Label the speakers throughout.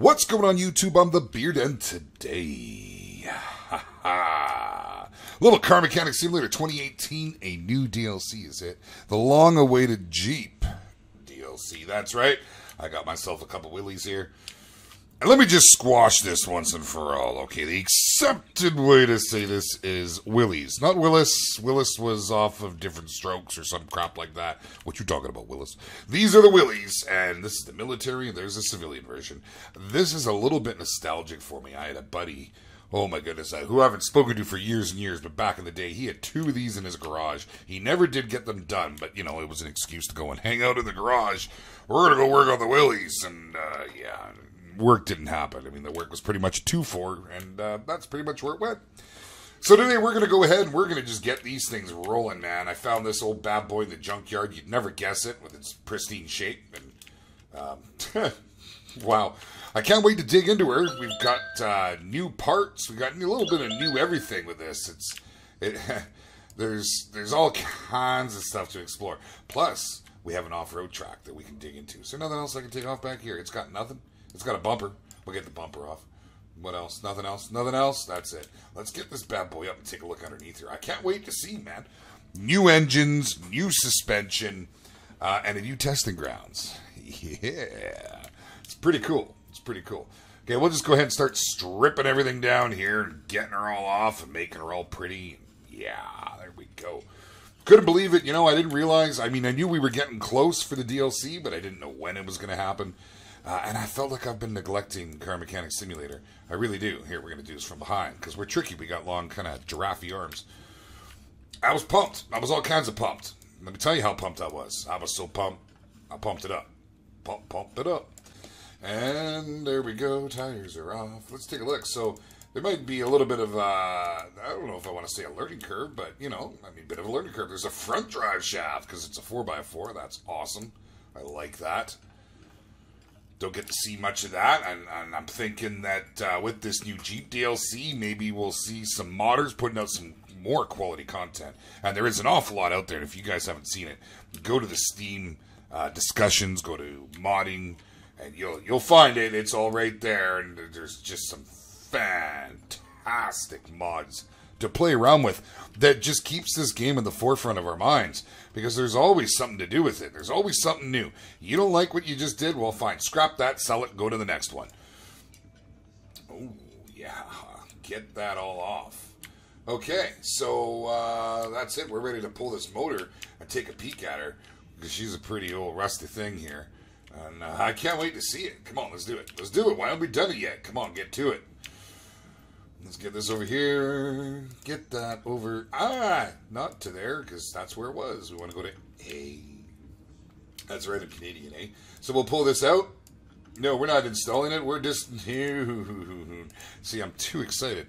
Speaker 1: What's going on YouTube? I'm the Beard, and today, little Car Mechanic Simulator 2018, a new DLC is it. The long-awaited Jeep DLC. That's right. I got myself a couple Willys here. And let me just squash this once and for all. Okay, the accepted way to say this is Willys, not Willis. Willis was off of Different Strokes or some crap like that. What you talking about, Willis? These are the Willys, and this is the military, and there's a civilian version. This is a little bit nostalgic for me. I had a buddy, oh my goodness, who I haven't spoken to for years and years, but back in the day, he had two of these in his garage. He never did get them done, but, you know, it was an excuse to go and hang out in the garage. We're going to go work on the Willys, and, yeah, work didn't happen. I mean, the work was pretty much 2-4, and that's pretty much where it went. So today we're going to go ahead and we're going to just get these things rolling, man. I found this old bad boy in the junkyard. You'd never guess it with its pristine shape. And wow. I can't wait to dig into her. We've got new parts. We've got a little bit of new everything with this. There's all kinds of stuff to explore. Plus, we have an off-road track that we can dig into. So nothing else I can take off back here. It's got nothing. It's got a bumper. We'll get the bumper off. What else? Nothing else? Nothing else? That's it. Let's get this bad boy up and take a look underneath here. I can't wait to see, man. New engines, new suspension, and a new testing grounds. Yeah. It's pretty cool. It's pretty cool. Okay, we'll just go ahead and start stripping everything down here and getting her all off and making her all pretty. Yeah, there we go. Couldn't believe it. You know, I didn't realize. I mean, I knew we were getting close for the DLC, but I didn't know when it was going to happen. And I felt like I've been neglecting Car Mechanic Simulator. I really do. Here, we're going to do this from behind, because we're tricky. We got long, kind of giraffe arms. I was pumped. I was all kinds of pumped. Let me tell you how pumped I was. I was so pumped, I pumped it up. Pumped it up. And there we go. Tires are off. Let's take a look. So there might be a little bit of, I don't know if I want to say a learning curve, but, you know, I mean, a bit of a learning curve. There's a front drive shaft, because it's a 4x4. That's awesome. I like that. Don't get to see much of that, and I'm thinking that with this new Jeep DLC, maybe we'll see some modders putting out some more quality content. And there is an awful lot out there, and if you guys haven't seen it, go to the Steam discussions, go to modding, and you'll find it. It's all right there, and there's just some fantastic mods to play around with that just keeps this game in the forefront of our minds, because there's always something to do with it. There's always something new. You don't like what you just did? Well, fine. Scrap that, sell it, go to the next one. Oh, yeah. Get that all off. Okay, so that's it. We're ready to pull this motor and take a peek at her, because she's a pretty old rusty thing here. And I can't wait to see it. Come on, let's do it. Let's do it. Why haven't we done it yet? Come on, get to it. Let's get this over here. Get that over. Not to there, because that's where it was. We want to go to A. That's right, in Canadian, eh? So we'll pull this out. No, we're not installing it. We're just... See, I'm too excited.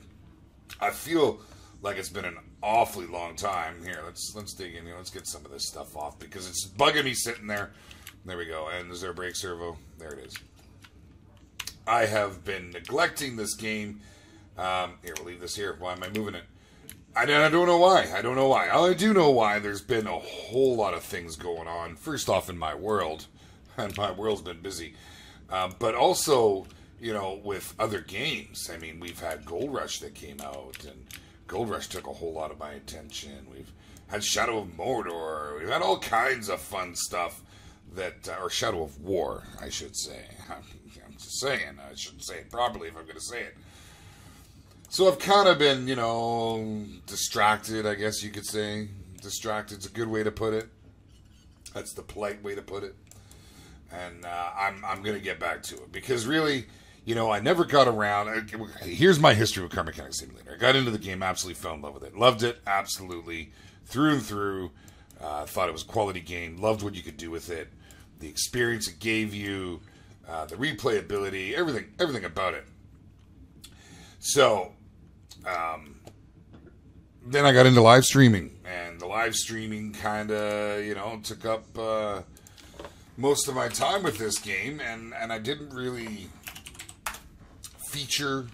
Speaker 1: I feel like it's been an awfully long time. Here, let's dig in here. Let's get some of this stuff off, because it's bugging me sitting there. There we go. And there's our brake servo. There it is. I have been neglecting this game. Here, we'll leave this here. Why am I moving it? I don't know why. I don't know why. I do know why. There's been a whole lot of things going on. First off, in my world, and my world's been busy. But also, you know, with other games. I mean, we've had Gold Rush that came out, and Gold Rush took a whole lot of my attention. We've had Shadow of Mordor. We've had all kinds of fun stuff that, or Shadow of War, I should say. I'm just saying. I shouldn't say it properly if I'm going to say it. So I've kind of been, you know, distracted, I guess you could say. Distracted's a good way to put it. That's the polite way to put it. And I'm going to get back to it. Because really, you know, I never got around. Here's my history with Car Mechanic Simulator. I got into the game, absolutely fell in love with it. Loved it, absolutely, through and through. Thought it was a quality game. Loved what you could do with it. The experience it gave you. The replayability. Everything about it. So... then I got into live streaming, and the live streaming kind of, you know, took up most of my time with this game, and I didn't really feature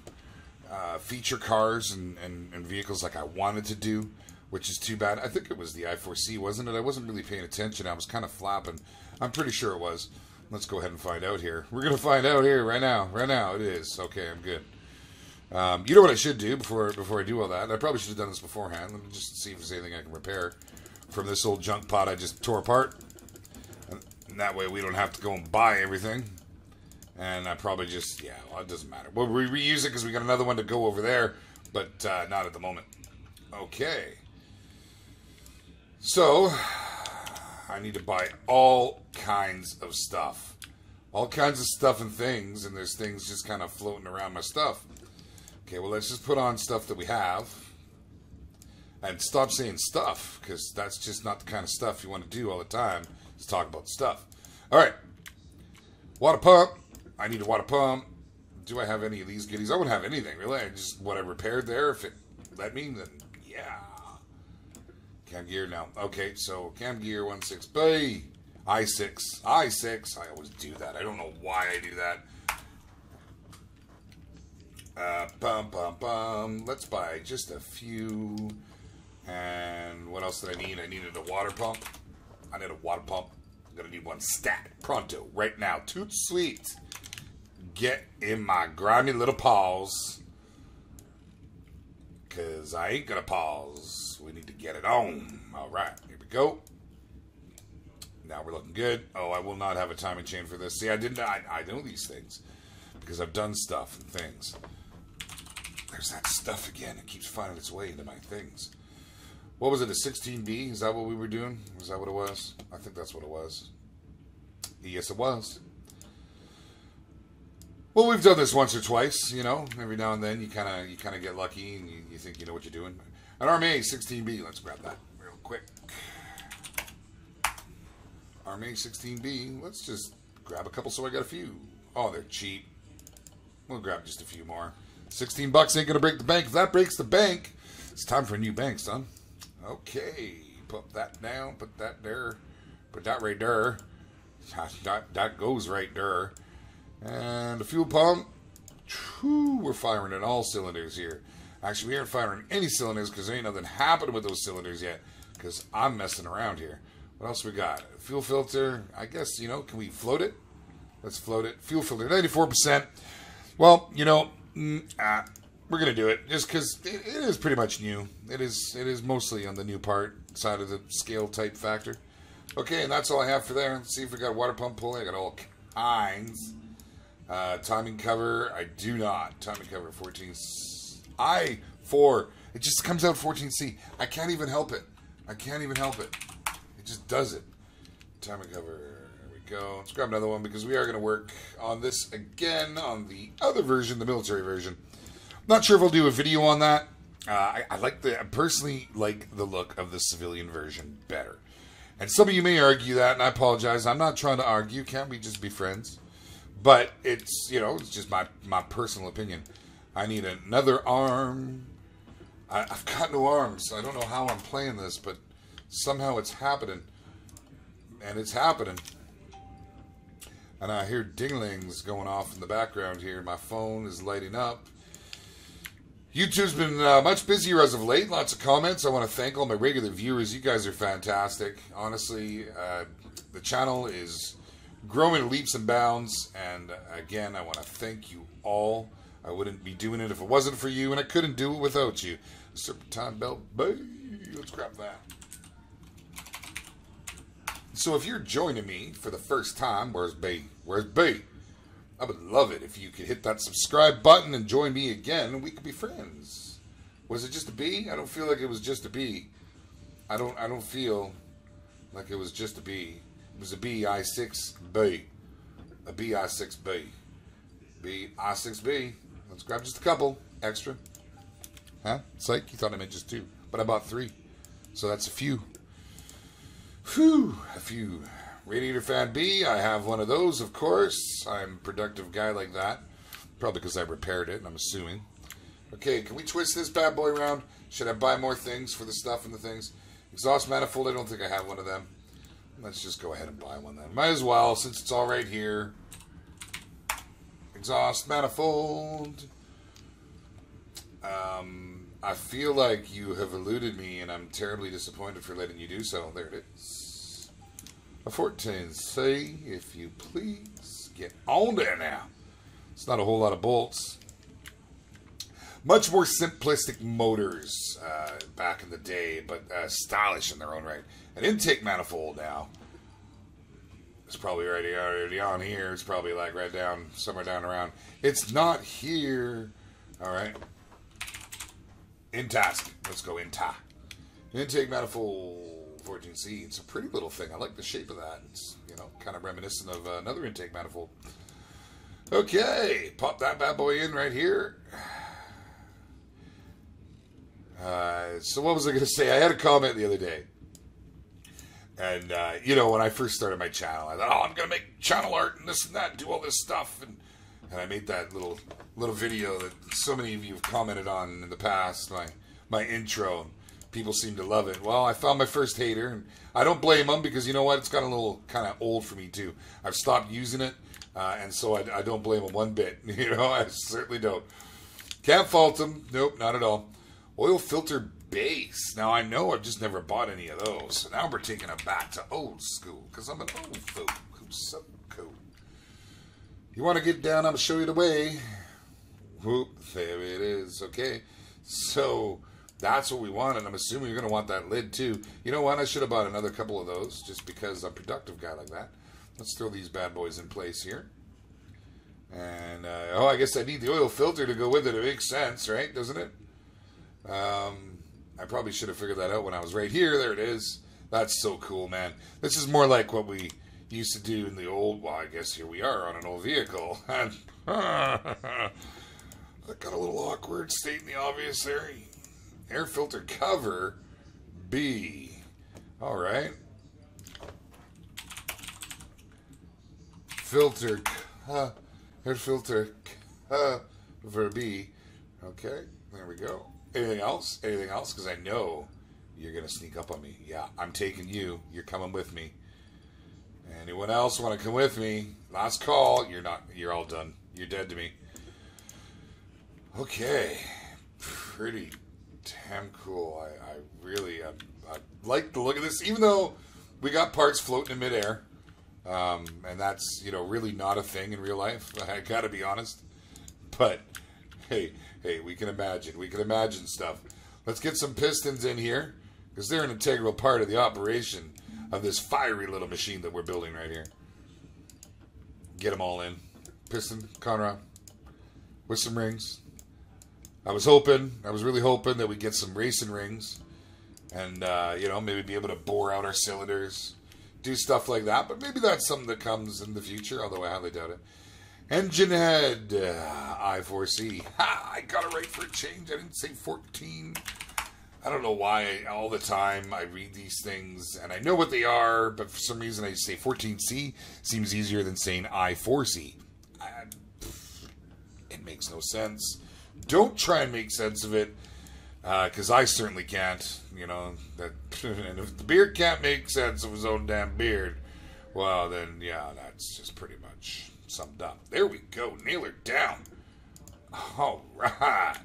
Speaker 1: cars and vehicles like I wanted to do, which is too bad. I think it was the I4C, wasn't it? I wasn't really paying attention. I was kind of flapping. I'm pretty sure it was. Let's go ahead and find out here. We're going to find out here right now. Right now, it is. Okay, I'm good. You know what I should do before I do all that? I probably should have done this beforehand. Let me just see if there's anything I can repair from this old junk pot I just tore apart. And that way we don't have to go and buy everything. And I probably just, yeah, well, it doesn't matter. We'll reuse it because we got another one to go over there, but not at the moment. Okay. So, I need to buy all kinds of stuff. All kinds of stuff and things, and there's things just kind of floating around my stuff. Okay, well, let's just put on stuff that we have. And stop saying stuff, because that's just not the kind of stuff you want to do all the time. Let's talk about stuff. All right. Water pump. I need a water pump. Do I have any of these goodies? I wouldn't have anything, really. I just what I repaired there. If it let me, then yeah. Cam gear now. Okay, so cam gear 16B. I6. I6. I always do that. I don't know why I do that. Let's buy just a few. And what else did I need? I needed a water pump. I need a water pump. I'm going to need one stat. Pronto. Right now. Toot sweet. Get in my grimy little paws. Because I ain't going to pause. We need to get it on. Alright. Here we go. Now we're looking good. Oh, I will not have a timing chain for this. See, I know these things. Because I've done stuff and things. There's that stuff again. It keeps finding its way into my things. What was it, a 16B? Is that what we were doing? Was that what it was? I think that's what it was. Yes, it was. Well, we've done this once or twice, you know. Every now and then you kind of get lucky and you think you know what you're doing. An RMA 16B. Let's grab that real quick. RMA 16B. Let's just grab a couple so I got a few. Oh, they're cheap. We'll grab just a few more. 16 bucks ain't gonna break the bank. If that breaks the bank, it's time for a new bank, son. Okay, put that down, put that there, put that right there. That goes right there. And the fuel pump. Whew, we're firing in all cylinders here. Actually, we aren't firing any cylinders because there ain't nothing happening with those cylinders yet. Because I'm messing around here. What else we got? Fuel filter. I guess, you know, can we float it? Let's float it. Fuel filter, 94%. Well, you know, we're going to do it just because it is pretty much new. It is mostly on the new part side of the scale type factor. Okay, and that's all I have for there. Let's see if we got a water pump pulley. I got all kinds. Timing cover, I do not. Timing cover 14. I4. It just comes out 14C. I can't even help it. I can't even help it. It just does it. Timing cover. There we go. Let's grab another one because we are going to work on this again on the other version, the military version. Not sure if I'll do a video on that. I personally like the look of the civilian version better. And some of you may argue that, and I apologize. I'm not trying to argue. Can't we just be friends? But it's, you know, it's just my personal opinion. I need another arm. I've got no arms. I don't know how I'm playing this, but somehow it's happening. And it's happening. And I hear dinglings going off in the background here. My phone is lighting up. YouTube's been much busier as of late. Lots of comments. I want to thank all my regular viewers. You guys are fantastic. Honestly, the channel is growing leaps and bounds. And again, I want to thank you all. I wouldn't be doing it if it wasn't for you, and I couldn't do it without you. Serpentine belt, bae. Let's grab that. So if you're joining me for the first time, where's Bae? Where's Bae? I would love it if you could hit that subscribe button and join me again, and we could be friends. Was it just a B? I don't feel like it was just a B. I don't feel like it was just a B. It was a BI6B. A BI6B. BI6B. Let's grab just a couple extra. Huh? Psych, you thought I meant just two. But I bought three. So that's a few. Whew. A few. Radiator fan B, I have one of those, of course. I'm a productive guy like that. Probably because I repaired it, I'm assuming. Okay, can we twist this bad boy around? Should I buy more things for the stuff and the things? Exhaust manifold, I don't think I have one of them. Let's just go ahead and buy one then. Might as well, since it's all right here. Exhaust manifold. I feel like you have eluded me, and I'm terribly disappointed for letting you do so. There it is. A 14C, if you please. Get on there now. It's not a whole lot of bolts. Much more simplistic motors back in the day, but stylish in their own right. An intake manifold now. It's probably already on here. It's probably like right down, somewhere down around. It's not here. All right. In task. Let's go in ta. Intake manifold 14C. It's a pretty little thing. I like the shape of that. It's, you know, kind of reminiscent of another intake manifold. Okay. Pop that bad boy in right here. So what was I going to say? I had a comment the other day. And, you know, when I first started my channel, I thought, oh, I'm going to make channel art and this and that, and do all this stuff. And I made that little video that so many of you have commented on in the past, my intro. People seem to love it. Well, I found my first hater, and I don't blame them because, you know what, it's gotten a little kind of old for me, too. I've stopped using it, and so I don't blame them one bit. You know, I certainly don't. Can't fault them. Nope, not at all. Oil filter base. Now, I know I've just never bought any of those. So now we're taking it back to old school because I'm an old folk who's so cool. You want to get down, I'm going to show you the way. Whoop, there it is. Okay. So that's what we want, and I'm assuming you're going to want that lid too. You know what? I should have bought another couple of those just because I'm a productive guy like that. Let's throw these bad boys in place here. And, oh, I guess I need the oil filter to go with it. It makes sense, right? Doesn't it? I probably should have figured that out when I was right here. There it is. That's so cool, man. This is more like what we used to do in the old, well, I guess here we are on an old vehicle. And that got a little awkward, stating the obvious there. Air filter cover B. All right. Filter, air filter cover B. Okay, there we go. Anything else? Anything else? Because I know you're going to sneak up on me. Yeah, I'm taking you. You're coming with me. Anyone else want to come with me? Last call. You're not. You're all done. You're dead to me. Okay. Pretty damn cool. I really I like the look of this. Even though we got parts floating in midair. And that's, you know, really not a thing in real life. I got to be honest. But, hey, we can imagine. We can imagine stuff. Let's get some pistons in here, because they're an integral part of the operation of this fiery little machine that we're building right here. Get them all in. Piston, Conrad, with some rings. I was really hoping that we'd get some racing rings and, you know, maybe be able to bore out our cylinders, do stuff like that. But maybe that's something that comes in the future, although I highly doubt it. Engine head, I4C. Ha! I got it right for a change. I didn't say 14. I don't know why all the time I read these things, and I know what they are, but for some reason I say 14C seems easier than saying I4C. It makes no sense. Don't try and make sense of it, because I certainly can't. You know, and if the beard can't make sense of his own damn beard, well, then, yeah, that's just pretty much summed up. There we go. Nail her down. All right.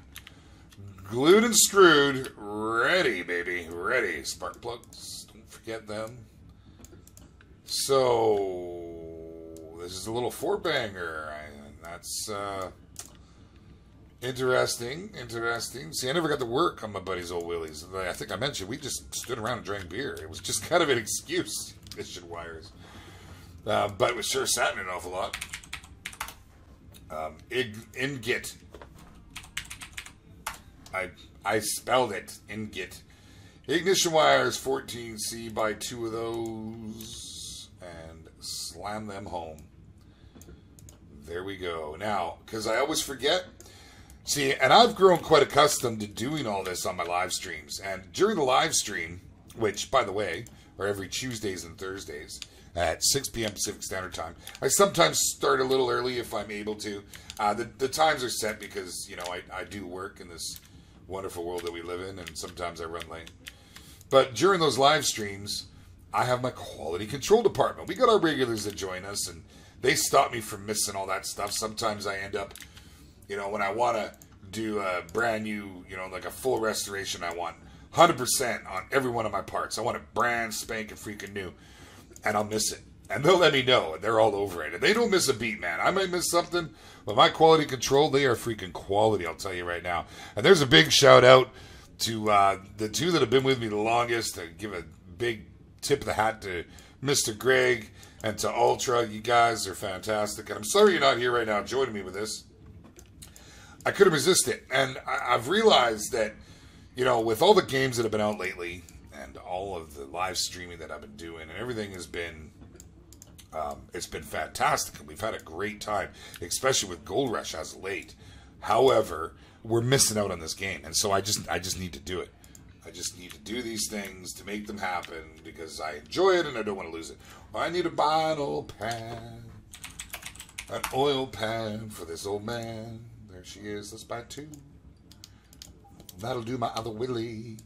Speaker 1: Glued and screwed. Ready, baby. Ready. Spark plugs. Don't forget them. So, this is a little four-banger. That's interesting. Interesting. See, I never got to work on my buddy's old Willys. I think I mentioned we just stood around and drank beer. It was just kind of an excuse. Fishing wires. But it was sure sat in an awful lot. Ingot. I spelled it. Ingot. Ignition wires, 14C, buy 2 of those and slam them home. There we go. Now, because I always forget. See, and I've grown quite accustomed to doing all this on my live streams. And during the live stream, which, by the way, are every Tuesdays and Thursdays, at 6 p.m. Pacific Standard Time. I sometimes start a little early if I'm able to. The times are set because, you know, I do work in this wonderful world that we live in, and sometimes I run late. But during those live streams, I have my quality control department. We got our regulars that join us, and they stop me from missing all that stuff. Sometimes I end up, you know, when I want to do a brand new, you know, like a full restoration, I want 100% on every one of my parts. I want it brand spanking freaking new. and I'll miss it. And they'll let me know, and they're all over it. And they don't miss a beat, man. I might miss something, but my quality control, they are freaking quality, I'll tell you right now. And there's a big shout out to the two that have been with me the longest. I give a big tip of the hat to Mr. Greg and to Ultra. You guys are fantastic. And I'm sorry you're not here right now joining me with this. I couldn't resist it. And I've realized that, you know, with all the games that have been out lately and all of the live streaming that I've been doing, and everything has been, it's been fantastic. And we've had a great time, especially with Gold Rush as of late. However, we're missing out on this game. And so I just need to do it. I just need to do these things to make them happen because I enjoy it and I don't want to lose it. I need to buy an oil pan for this old man. There she is. Let's buy 2. That'll do my other Willy.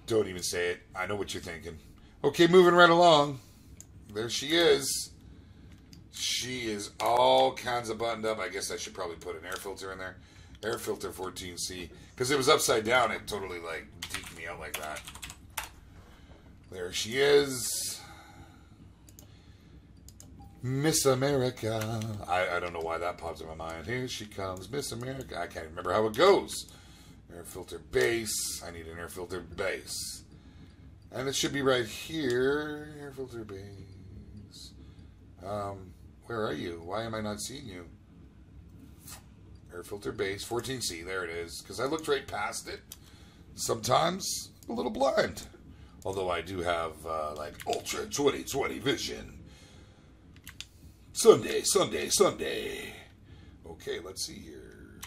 Speaker 1: Don't even say it. I know what you're thinking. Okay, moving right along. There she is. She is all kinds of buttoned up. I guess I should probably put an air filter in there. Air filter 14C. Because it was upside down. It totally, like, deked me out like that. There she is. Miss America. I don't know why that pops in my mind. Here she comes. Miss America. I can't remember how it goes. Air filter base. I need an air filter base. And it should be right here. Air filter base. Where are you? Why am I not seeing you? Air filter base, 14C, there it is. Because I looked right past it. Sometimes I'm a little blind. Although I do have, like, Ultra 20/20 vision. Sunday. Okay, let's see here.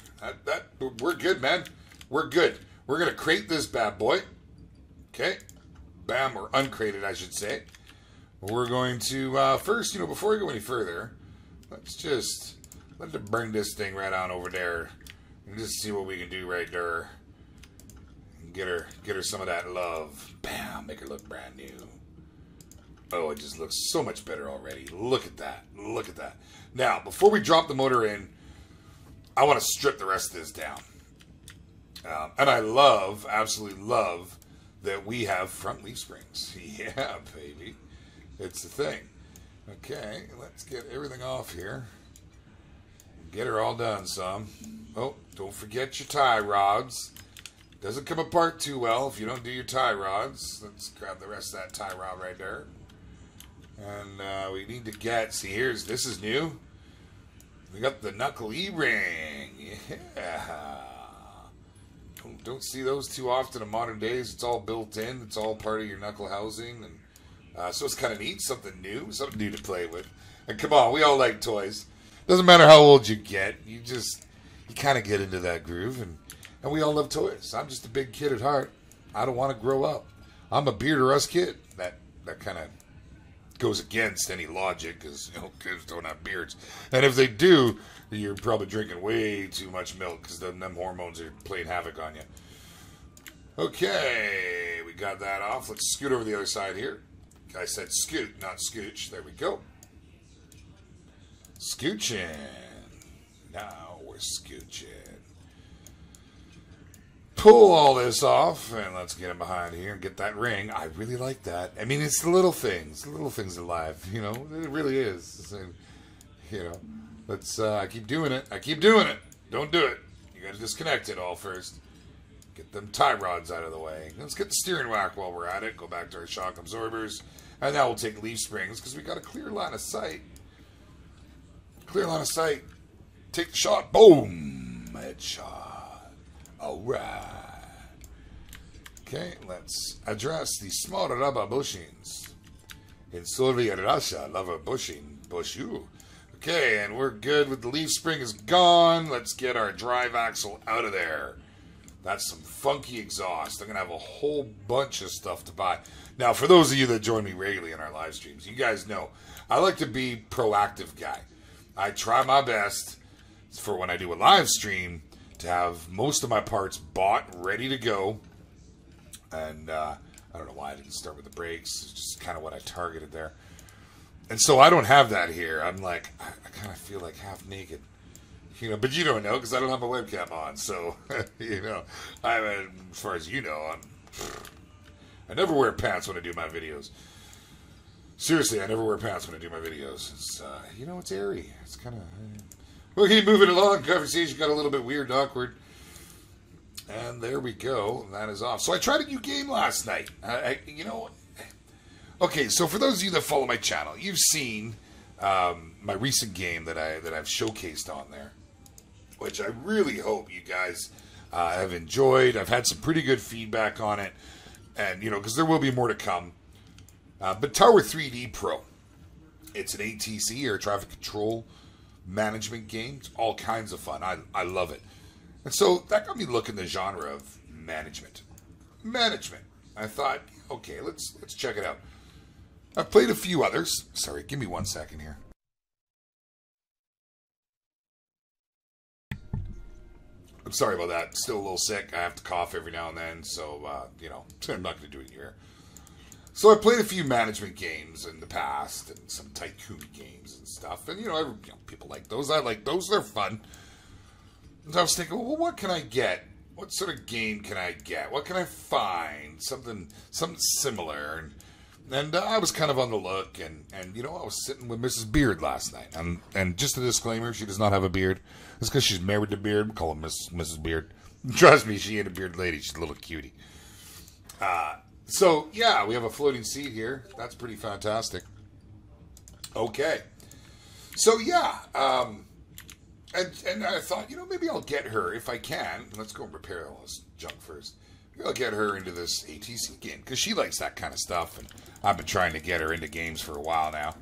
Speaker 1: We're good, man. We're good. We're going to crate this bad boy. Okay. Bam, or uncrated, I should say. We're going to, first, you know, before we go any further, let's bring this thing right on over there and just see what we can do right there. Get her some of that love. Bam, make her look brand new. Oh, it just looks so much better already. Look at that. Look at that. Now, before we drop the motor in, I want to strip the rest of this down. And I absolutely love that we have front leaf springs. Yeah, baby. It's the thing. Okay, let's get everything off here. Get her all done some. Oh, don't forget your tie rods. Doesn't come apart too well if you don't do your tie rods. Let's grab the rest of that tie rod right there. And we need to get, this is new. We got the knuckle E-ring. Yeah. Don't see those too often in modern days. It's all built in. It's all part of your knuckle housing. And so it's kind of neat. Something new to play with. And come on, we all like toys. Doesn't matter how old you get. You kind of get into that groove. And we all love toys. I'm just a big kid at heart. I don't want to grow up. I'm a beard or us kid. That kind of goes against any logic because, you know, kids don't have beards. And if they do, you're probably drinking way too much milk because them hormones are playing havoc on you. Okay, we got that off. Let's scoot over the other side here. I said scoot, not scooch. There we go. Scooching. Now we're scooching. Pull all this off, and let's get him behind here and get that ring. I really like that. I mean, it's the little things in life, you know. It really is. And, you know, let's. I keep doing it. Don't do it. You got to disconnect it all first. Get them tie rods out of the way. Let's get the steering whack while we're at it. Go back to our shock absorbers, and now we'll take leaf springs because we got a clear line of sight. Clear line of sight. Take the shot. Boom. Headshot. All right. Okay, let's address the small rubber bushings. In Soviet Russia, love bushing, bushu. Okay, and we're good with the leaf spring is gone. Let's get our drive axle out of there. That's some funky exhaust. I'm going to have a whole bunch of stuff to buy. Now, for those of you that join me regularly in our live streams, you guys know I like to be proactive guy. I try my best for when I do a live stream to have most of my parts bought, ready to go. And I don't know why I didn't start with the brakes. It's just kind of what I targeted there. And so I don't have that here. I'm like, I kind of feel like half naked. You know, but you don't know because I don't have my webcam on. So, you know, as far as you know, I never wear pants when I do my videos. Seriously, I never wear pants when I do my videos. It's, you know, it's airy. It's kind of... We'll keep moving along. Conversation got a little bit weird and awkward. And there we go. That is off. So I tried a new game last night. You know... Okay, so for those of you that follow my channel, you've seen my recent game that I've showcased on there, which I really hope you guys have enjoyed. I've had some pretty good feedback on it, and you know, because there will be more to come. But Tower 3D Pro, it's an ATC, air traffic control management game. It's all kinds of fun. I love it, and so that got me looking the genre of management. I thought, okay, let's check it out. I've played a few others. Sorry, give me 1 second here. I'm sorry about that. Still a little sick. I have to cough every now and then, so, you know, I'm not going to do it here. So I played a few management games in the past, and some tycoon games and stuff, and, you know, people like those. I like those. They're fun. And I was thinking, well, what can I get? What sort of game can I get? What can I find? Something similar. And I was kind of on the look, and you know, I was sitting with Mrs. Beard last night. And just a disclaimer, she does not have a beard. It's because she's married to Beard. We call her Mrs. Beard. Trust me, she ain't a beard lady. She's a little cutie. So, yeah, we have a floating seat here. That's pretty fantastic. Okay. So, yeah. And I thought, you know, maybe I'll get her, if I can. Let's go and repair all this junk first. Maybe I'll get her into this ATC game, because she likes that kind of stuff, and I've been trying to get her into games for a while now,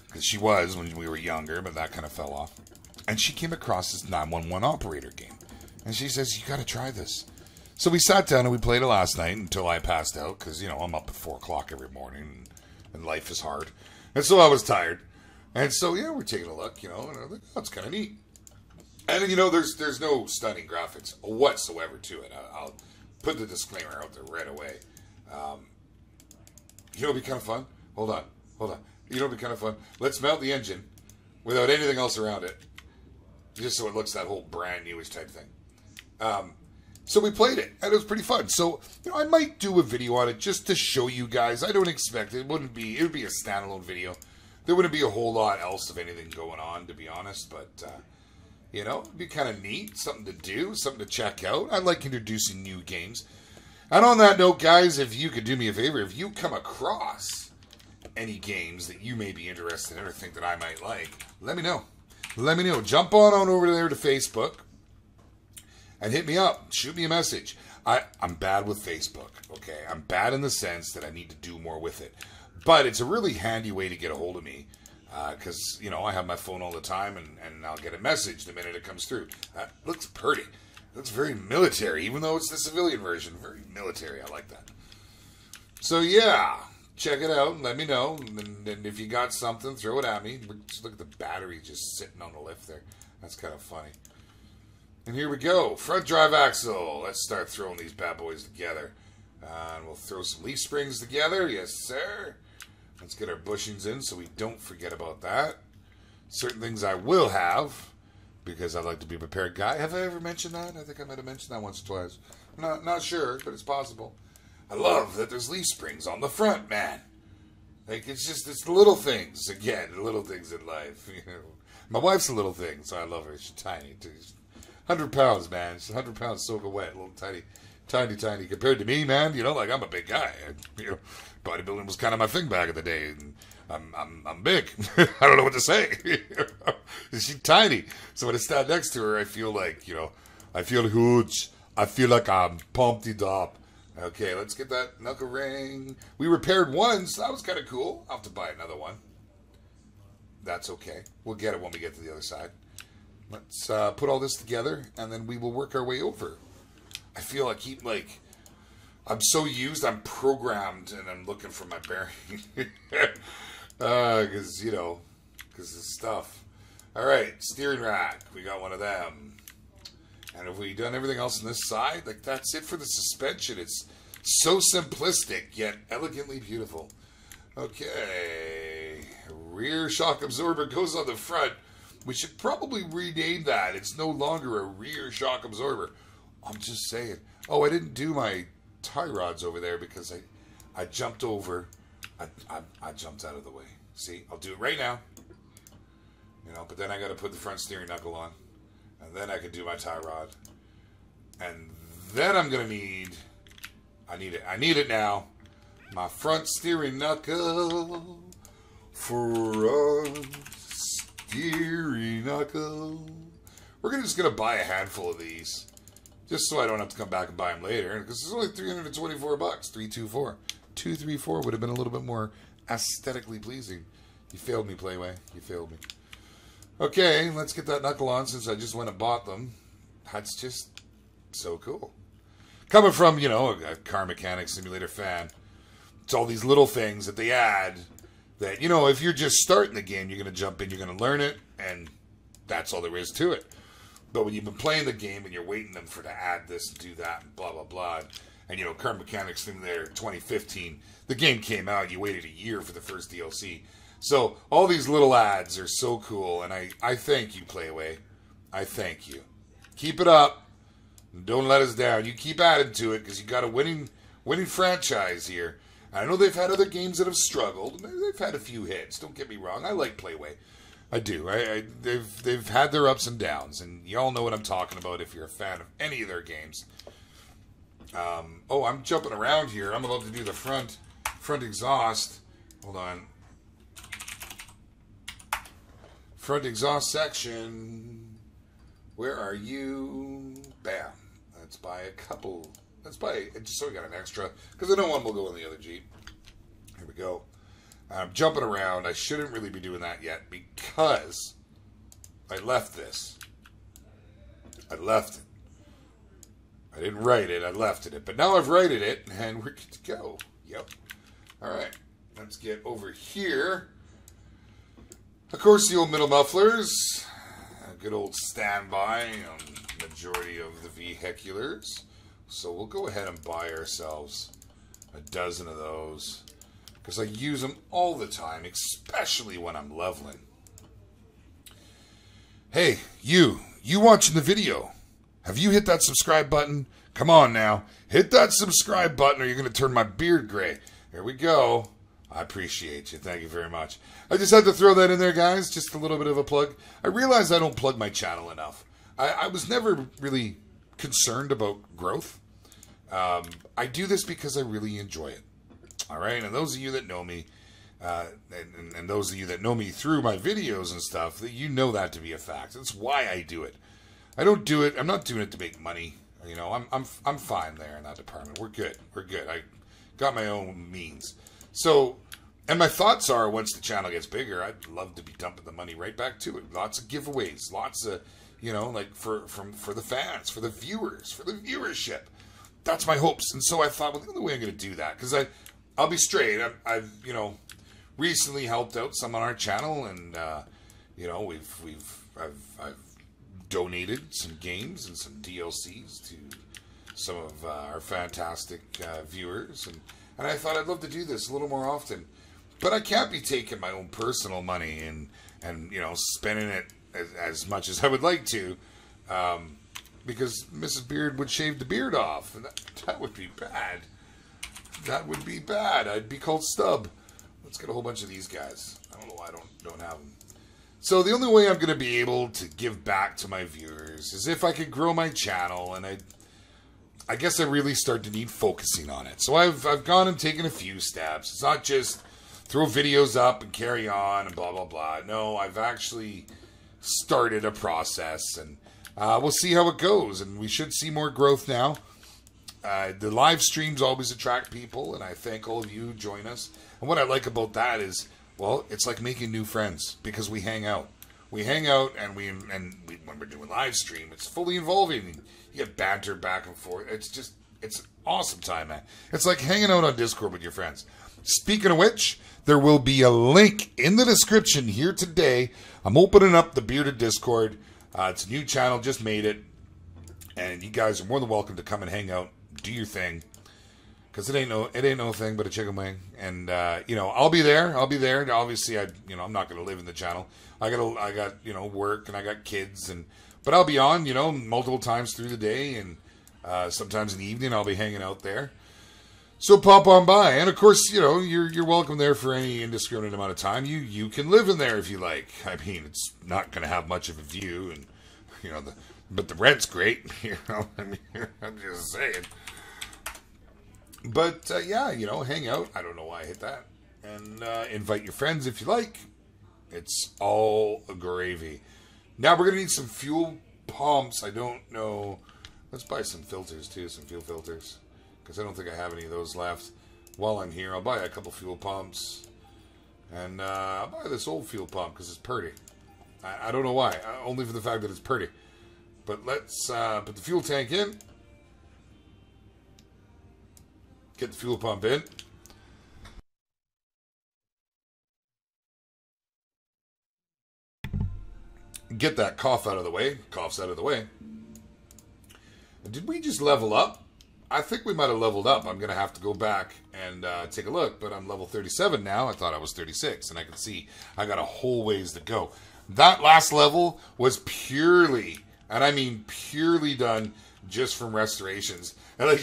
Speaker 1: because she was when we were younger, but that kind of fell off. And she came across this 911 operator game, and she says, you got to try this. So we sat down and we played it last night until I passed out, because, you know, I'm up at 4 o'clock every morning, and life is hard, and so I was tired. And so, yeah, we're taking a look, you know, and I was like, oh, it's kind of neat. And, you know, there's no stunning graphics whatsoever to it. I'll put the disclaimer out there right away. You know, it'd be kind of fun. Hold on. You know, it'd be kind of fun. Let's mount the engine without anything else around it, just so it looks that whole brand newish type thing. So we played it, and it was pretty fun. So, you know, I might do a video on it just to show you guys. I don't expect it. It would be a standalone video. There wouldn't be a whole lot else of anything going on, to be honest. But you know, it'd be kind of neat, something to do, something to check out. I like introducing new games. And on that note, guys, if you could do me a favor, if you come across any games that you may be interested in or think that I might like, let me know. Let me know. Jump on over there to Facebook and hit me up. Shoot me a message. I'm bad with Facebook, okay? I'm bad in the sense that I need to do more with it. But it's a really handy way to get a hold of me. Because, you know, I have my phone all the time, and I'll get a message the minute it comes through. That looks pretty. It looks very military, even though it's the civilian version. Very military. I like that. So, yeah, check it out and let me know. And if you got something, throw it at me. Just look at the battery just sitting on the lift there. That's kind of funny. And here we go. Front drive axle. Let's start throwing these bad boys together. And we'll throw some leaf springs together. Yes, sir. Let's get our bushings in so we don't forget about that. Certain things I will have, because I like to be a prepared guy. Have I ever mentioned that? I think I might have mentioned that once or twice. I'm not sure, but it's possible. I love that there's leaf springs on the front, man. Like, it's the little things. Again, the little things in life. You know, my wife's a little thing, so I love her. She's tiny. She's 100 pounds, man. She's 100 pounds soaking wet. Little tiny. Compared to me, man, you know, like, I'm a big guy. You know, bodybuilding was kind of my thing back in the day, and I'm big. I don't know what to say. She's tiny, so when I stand next to her, I feel like, you know, I feel huge. I feel like I'm pumped up. Okay, let's get that knuckle ring. We repaired one, so that was kind of cool. I'll have to buy another one. That's okay. We'll get it when we get to the other side. Let's put all this together, and then we will work our way over. I feel I'm so used, I'm programmed, and I'm looking for my bearing. Because, you know, because of stuff. All right, steering rack. We got one of them. And have we done everything else on this side? Like, that's it for the suspension. It's so simplistic, yet elegantly beautiful. Okay. Rear shock absorber goes on the front. We should probably rename that. It's no longer a rear shock absorber. I'm just saying. Oh, I didn't do my tie rods over there because I jumped over I jumped out of the way. See, I'll do it right now. You know, but then I got to put the front steering knuckle on. And then I can do my tie rod. And then I'm going to need... I need it now. My front steering knuckle. Front steering knuckle. We're just going to buy a handful of these. Just so I don't have to come back and buy them later. Because it's only $324. 324. 234 would have been a little bit more aesthetically pleasing. You failed me, Playway. You failed me. Okay, let's get that knuckle on since I just went and bought them. That's just so cool. Coming from, you know, a car mechanic simulator fan, it's all these little things that they add that, you know, if you're just starting the game, you're going to jump in, you're going to learn it, and that's all there is to it. But when you've been playing the game and you're waiting them for to add this and do that and blah, blah, blah, and, you know, Car Mechanics Simulator 2015, the game came out, you waited a year for the first DLC. So all these little ads are so cool, and I thank you, Playway. I thank you. Keep it up. Don't let us down. You keep adding to it because you got a winning franchise here. I know they've had other games that have struggled. They've had a few hits. Don't get me wrong. I like Playway. I do. They've had their ups and downs, and y'all know what I'm talking about if you're a fan of any of their games. Oh, I'm jumping around here. I'm about to do the front exhaust. Hold on. Front exhaust section. Where are you? Bam. Let's buy a couple. Let's buy, just so we got an extra, because I know one will go in the other Jeep. Here we go. I'm jumping around. I shouldn't really be doing that yet because I left this. I left it. I didn't write it. I left it. But now I've righted it, and we're good to go. Yep. All right. Let's get over here. Of course, the old middle mufflers. A good old standby on majority of the vehiculars. So we'll go ahead and buy ourselves a dozen of those. Because I use them all the time, especially when I'm leveling. Hey, you watching the video. Have you hit that subscribe button? Come on now. Hit that subscribe button or you're going to turn my beard gray. Here we go. I appreciate you. Thank you very much. I just had to throw that in there, guys. Just a little bit of a plug. I realize I don't plug my channel enough. I was never really concerned about growth. I do this because I really enjoy it. All right, and those of you that know me, and those of you that know me through my videos and stuff, that you know that to be a fact. That's why I do it. I don't do it. I'm not doing it to make money. You know, I'm fine there in that department. We're good. We're good. I got my own means. So, and my thoughts are, once the channel gets bigger, I'd love to be dumping the money right back to it. Lots of giveaways. Lots of, you know, like for the fans, for the viewers, for the viewership. That's my hopes. And so I thought, well, the only way I'm going to do that, because I'll be straight. I've you know, recently helped out some on our channel, and you know, I've donated some games and some DLCs to some of our fantastic viewers, and I thought I'd love to do this a little more often, but I can't be taking my own personal money and you know, spending it as much as I would like to, because Mrs. Beard would shave the beard off, and that would be bad. That would be bad. I'd be called Stub. Let's get a whole bunch of these guys. I don't know why I don't have them. So the only way I'm going to be able to give back to my viewers is if I could grow my channel, and I guess I really start to need focusing on it. So I've gone and taken a few steps. It's not just throw videos up and carry on and blah, blah, blah. No, I've actually started a process, and we'll see how it goes, and we should see more growth now. The live streams always attract people, and I thank all of you who join us. And what I like about that is, well, it's like making new friends because we hang out. We hang out, and when we're doing live stream, it's fully involving. You get banter back and forth. It's an awesome time, man. It's like hanging out on Discord with your friends. Speaking of which, there will be a link in the description here today. I'm opening up the Bearded Discord. It's a new channel, just made it, and you guys are more than welcome to come and hang out. Do your thing, because it ain't no thing but a chicken wing. And you know, I'll be there. Obviously, I'm not going to live in the channel. I got you know, work, and I got kids, but I'll be on, you know, multiple times through the day, and sometimes in the evening I'll be hanging out there. So pop on by, and of course, you know, you're welcome there for any indiscriminate amount of time. You can live in there if you like. I mean, it's not going to have much of a view, and you know, but the rent's great. You know, I mean, I'm just saying. But yeah, you know, hang out. I don't know why I hit that, and invite your friends if you like. It's all gravy. Now we're gonna need some fuel pumps. I don't know. Let's buy some filters too, some fuel filters. Because I don't think I have any of those left. While I'm here, I'll buy a couple fuel pumps. And I'll buy this old fuel pump because it's pretty. I don't know why. Only for the fact that it's pretty. But let's put the fuel tank in. Get the fuel pump in. Get that cough out of the way. Cough's out of the way. Did we just level up? I think we might have leveled up. I'm going to have to go back and take a look. But I'm level 37 now. I thought I was 36. And I can see I got a whole ways to go. That last level was purely, and I mean purely done just from restorations. And like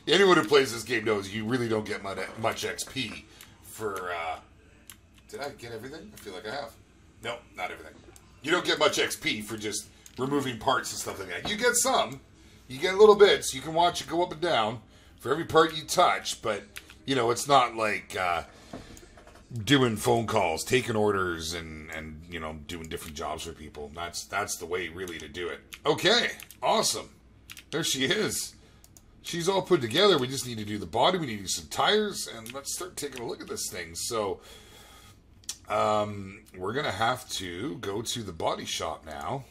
Speaker 1: anyone who plays this game knows you really don't get much XP for... did I get everything? I feel like I have. No, not everything. You don't get much XP for just removing parts and stuff like that. You get some. You get little bits. You can watch it go up and down for every part you touch, but, you know, it's not like doing phone calls, taking orders, and you know, doing different jobs for people. That's the way, really, to do it. Okay, awesome. There she is. She's all put together. We just need to do the body. We need to do some tires, and let's start taking a look at this thing. So, we're going to have to go to the body shop now.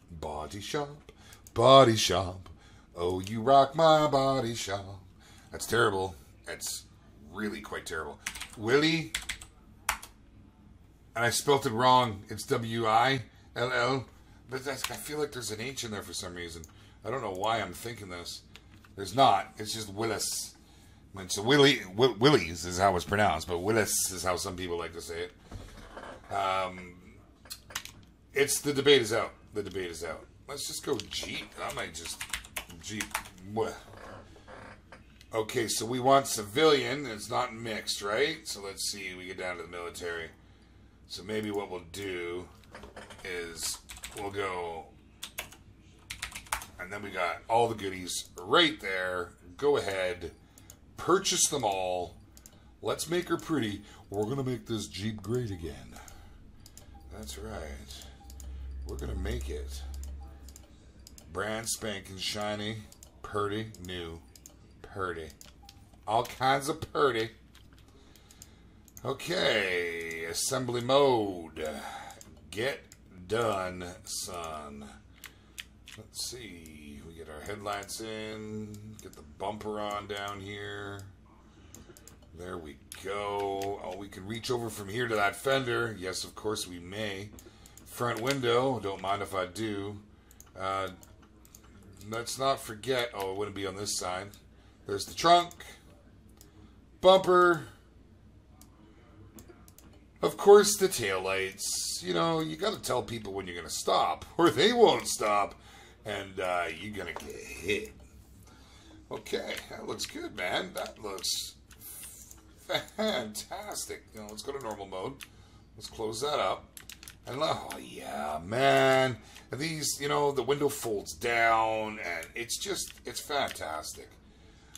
Speaker 1: Body shop. Body shop. Oh, you rock my body shop. That's terrible. That's really quite terrible. Willy. And I spelt it wrong. It's W-I-L-L. But I feel like there's an H in there for some reason. I don't know why I'm thinking this. There's not. It's just Willis. So Willy's is how it's pronounced, but Willis is how some people like to say it. It's the debate is out. The debate is out. Let's just go Jeep. I might just Jeep. Okay, so we want civilian. It's not mixed, right? So let's see. We get down to the military. So maybe what we'll do is we'll go, and then we got all the goodies right there. Go ahead, purchase them all. Let's make her pretty. We're gonna make this Jeep great again. That's right. We're gonna make it brand spanking shiny, purty, new, purty. All kinds of purty. Okay, assembly mode. Get done, son. Let's see. We get our headlights in. Get the bumper on down here. There we go. Oh, we can reach over from here to that fender. Yes, of course we may. Front window. Don't mind if I do. Let's not forget. Oh, it wouldn't be on this side. There's the trunk. Bumper. Of course, the taillights. You know, you got to tell people when you're going to stop, or they won't stop, and you're going to get hit. Okay, that looks good, man. That looks fantastic. You know, let's go to normal mode. Let's close that up. And oh yeah, man. And these, you know, the window folds down, and it's fantastic.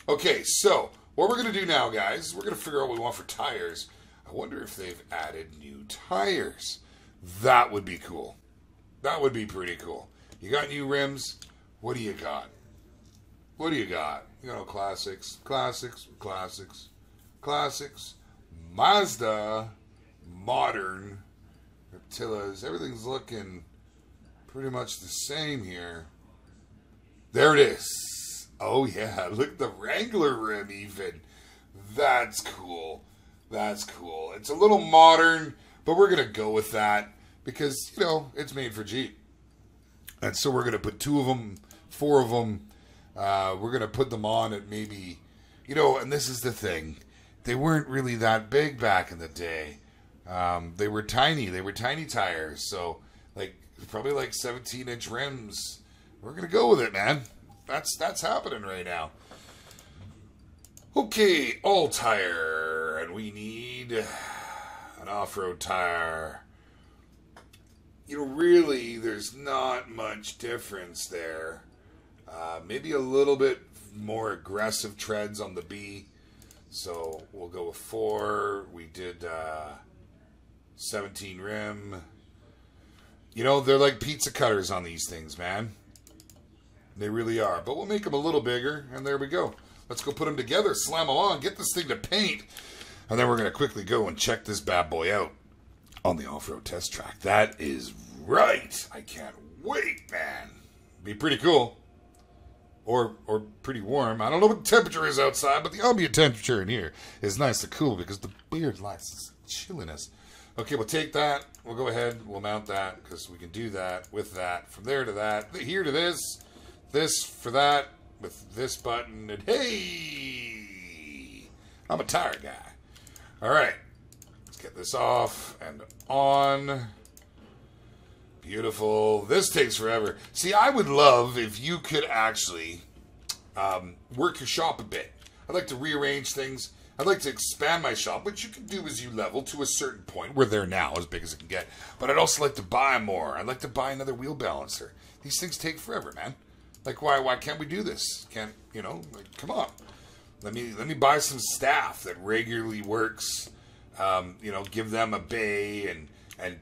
Speaker 1: Okay, so what we're going to do now, guys, we're going to figure out what we want for tires. I wonder if they've added new tires. That would be cool. That would be pretty cool. You got new rims? What do you got? What do you got? You know, classics, classics, classics, classics, Mazda, modern, Reptilas. Everything's looking pretty much the same here. There it is. Oh, yeah. Look at the Wrangler rim even. That's cool. That's cool. It's a little modern, but we're going to go with that because, you know, it's made for Jeep. And so we're going to put 2 of them, 4 of them. We're going to put them on at maybe, you know, and this is the thing. They weren't really that big back in the day. They were tiny. They were tiny tires. So, like, probably like 17-inch rims. We're going to go with it, man. That's happening right now. Okay, all tire, and we need an off-road tire. You know, really, there's not much difference there. Maybe a little bit more aggressive treads on the B. So we'll go with 4. We did 17 rim. You know, they're like pizza cutters on these things, man. They really are. But we'll make them a little bigger, and there we go. Let's go put them together, slam them on, get this thing to paint, and then we're going to quickly go and check this bad boy out on the off-road test track. That is right. I can't wait, man. Be pretty cool. Or pretty warm. I don't know what the temperature is outside, but the ambient temperature in here is nice and cool because the beard likes this chilliness. Okay, we'll take that. We'll go ahead. We'll mount that because we can do that with that. From there to that. Here to this. This for that. With this button. And hey! I'm a tire guy. Alright. Let's get this off and on. Beautiful. This takes forever. See, I would love if you could actually work your shop a bit. I'd like to rearrange things. I'd like to expand my shop, which you can do as you level to a certain point. We're there now, as big as it can get. But I'd also like to buy more. I'd like to buy another wheel balancer. These things take forever, man. Like, why can't we do this? Can't, you know, like, come on. Let me buy some staff that regularly works. You know, give them a bay and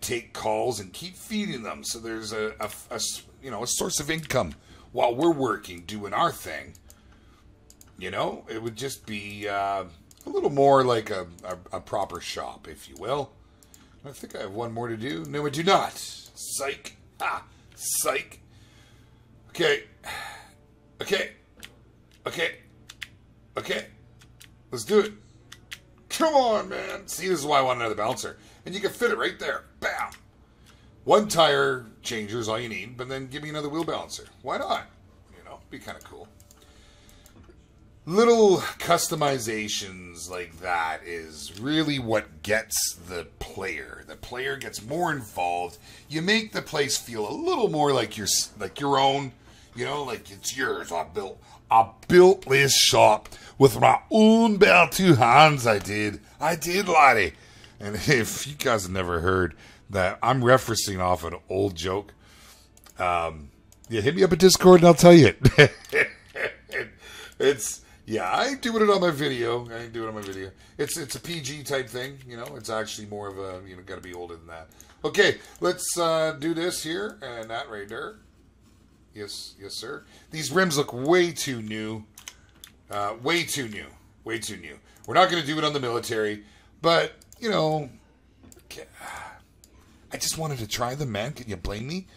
Speaker 1: take calls and keep feeding them. So there's a you know, a source of income while we're working, doing our thing. You know, it would just be a little more like a proper shop, if you will. I think I have one more to do. No, I do not. Psych. Ha. Psych. Okay. Okay. Okay. Okay. Let's do it. Come on, man. See, this is why I want another balancer. And you can fit it right there. Bam. One tire changer is all you need, but then give me another wheel balancer. Why not? You know, be kind of cool. Little customizations like that is really what gets the player. The player gets more involved. You make the place feel a little more like your own. You know, like it's yours. I built this shop with my own bare 2 hands. I did, laddie. And if you guys have never heard that, I'm referencing off an old joke. Yeah, hit me up at Discord and I'll tell you it. Yeah, I ain't doing it on my video. It's a PG type thing, you know. It's actually more of a, you know, got to be older than that. Okay, let's do this here and that right there. Yes, sir. These rims look way too new. Way too new. We're not going to do it on the military, but, you know, I just wanted to try them, man. Can you blame me?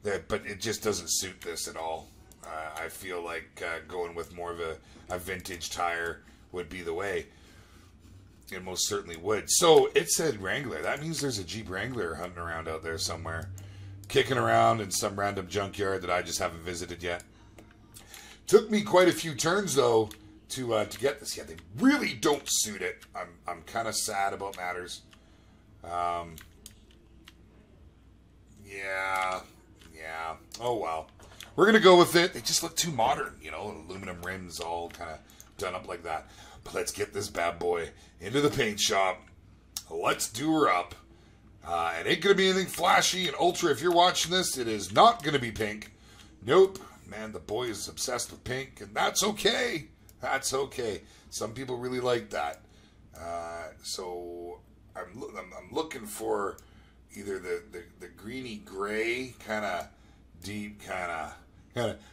Speaker 1: But it just doesn't suit this at all. I feel like going with more of a vintage tire would be the way. It most certainly would. So it said Wrangler. That means there's a Jeep Wrangler hunting around out there somewhere. Kicking around in some random junkyard that I just haven't visited yet. Took me quite a few turns, though, to get this. Yeah, they really don't suit it. I'm kind of sad about matters. Yeah. Oh, well. We're going to go with it. They just look too modern, you know, aluminum rims all kind of done up like that. But let's get this bad boy into the paint shop. Let's do her up. It ain't going to be anything flashy and ultra. If you're watching this, it is not going to be pink. Nope. Man, the boy is obsessed with pink, and that's okay. That's okay. Some people really like that. So I'm looking for either the greeny gray, kind of deep, kind of.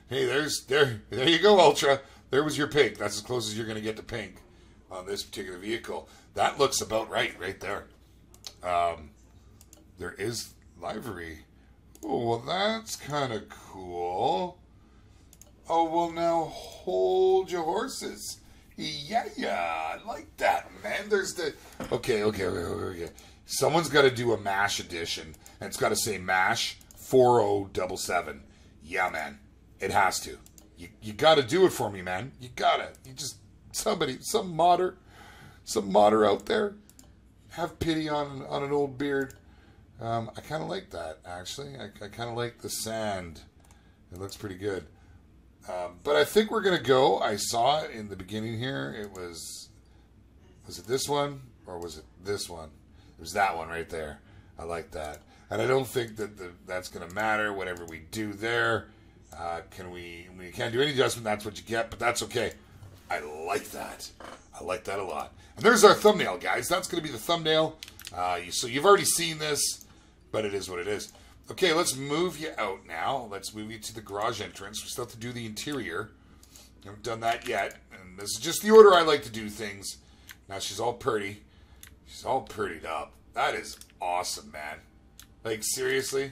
Speaker 1: Hey, there you go, Ultra. There was your pink. That's as close as you're going to get to pink on this particular vehicle. That looks about right there. There is livery. Oh, well, that's kind of cool. Oh, well, now hold your horses. Yeah, I like that, man. There's the... Okay. Someone's got to do a MASH edition, and it's got to say MASH 4077. Yeah, man. It has to. You got to do it for me, man. You got to. You just... Somebody, some modder out there, have pity on an old beard. I kind of like that, actually. I kind of like the sand. It looks pretty good. But I think we're going to go. I saw it in the beginning here. It was it this one or was it this one? It was that one right there. I like that. And I don't think that that's going to matter. Whatever we do there, we can't do any adjustment. That's what you get, but that's okay. I like that. I like that a lot. And there's our thumbnail, guys. That's going to be the thumbnail. So you've already seen this, but it is what it is. Okay, let's move you out now. Let's move you to the garage entrance. We still have to do the interior. Haven't done that yet. And this is just the order I like to do things. Now she's all pretty. She's all prettied up. That is awesome, man. Like, seriously?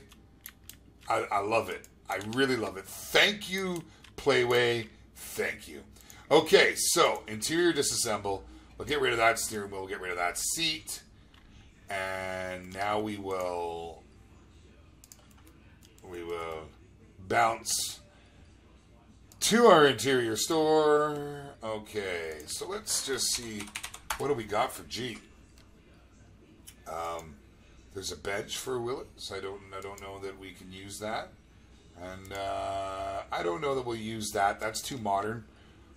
Speaker 1: I love it. I really love it. Thank you, Playway. Thank you. Okay, so interior disassemble. We'll get rid of that steering wheel. We'll get rid of that seat. And now we will bounce to our interior store. Okay, so let's just see, what do we got for Jeep? There's a bench for Willis. I don't know that we can use that, and I don't know that we'll use that. That's too modern.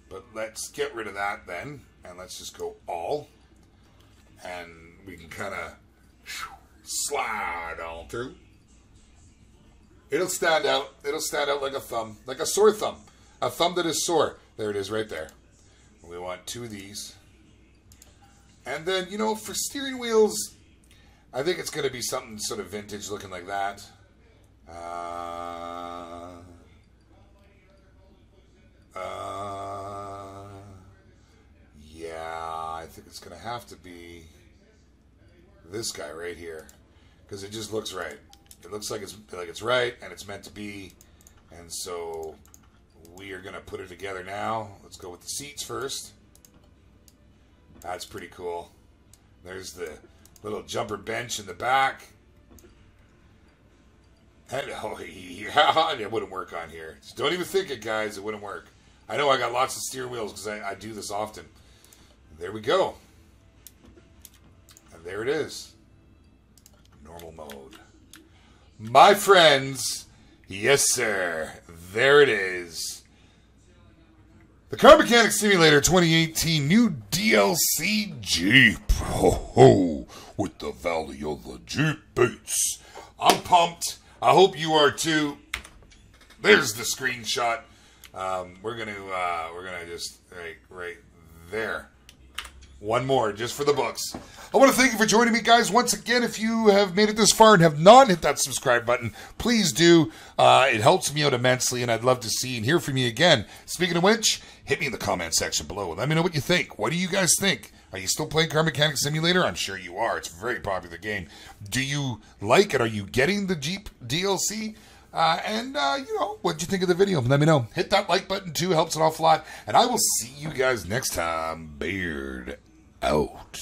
Speaker 1: But let's get rid of that then, and let's just go all, and we can kind of slide on through. It'll stand out. It'll stand out like a thumb, like a sore thumb. A thumb that is sore. There it is right there. We want 2 of these. And then, you know, for steering wheels, I think it's going to be something sort of vintage looking like that. Yeah, I think it's going to have to be this guy right here, because it just looks right. It looks like it's right, and it's meant to be. And so we are going to put it together now. Let's go with the seats first. That's pretty cool. There's the little jumper bench in the back. And, oh, yeah, it wouldn't work on here. Just don't even think it, guys. It wouldn't work. I know I got lots of steering wheels because I do this often. There we go. And there it is. Normal mode. My friends, yes, sir. There it is. The Car Mechanic Simulator 2018 new DLC Jeep. Ho ho. With the Valley of the Jeep Beats. I'm pumped. I hope you are too. There's the screenshot. We're gonna just right there. One more just for the books. I want to thank you for joining me, guys. Once again, if you have made it this far and have not hit that subscribe button, please do. It helps me out immensely, and I'd love to see and hear from you again. Speaking of which, hit me in the comment section below. Let me know what you think. What do you guys think? Are you still playing Car Mechanic Simulator? I'm sure you are. It's a very popular game. Do you like it? Are you getting the Jeep DLC? You know, what'd you think of the video? Let me know. Hit that like button too. Helps an awful lot. And I will see you guys next time. Beard out.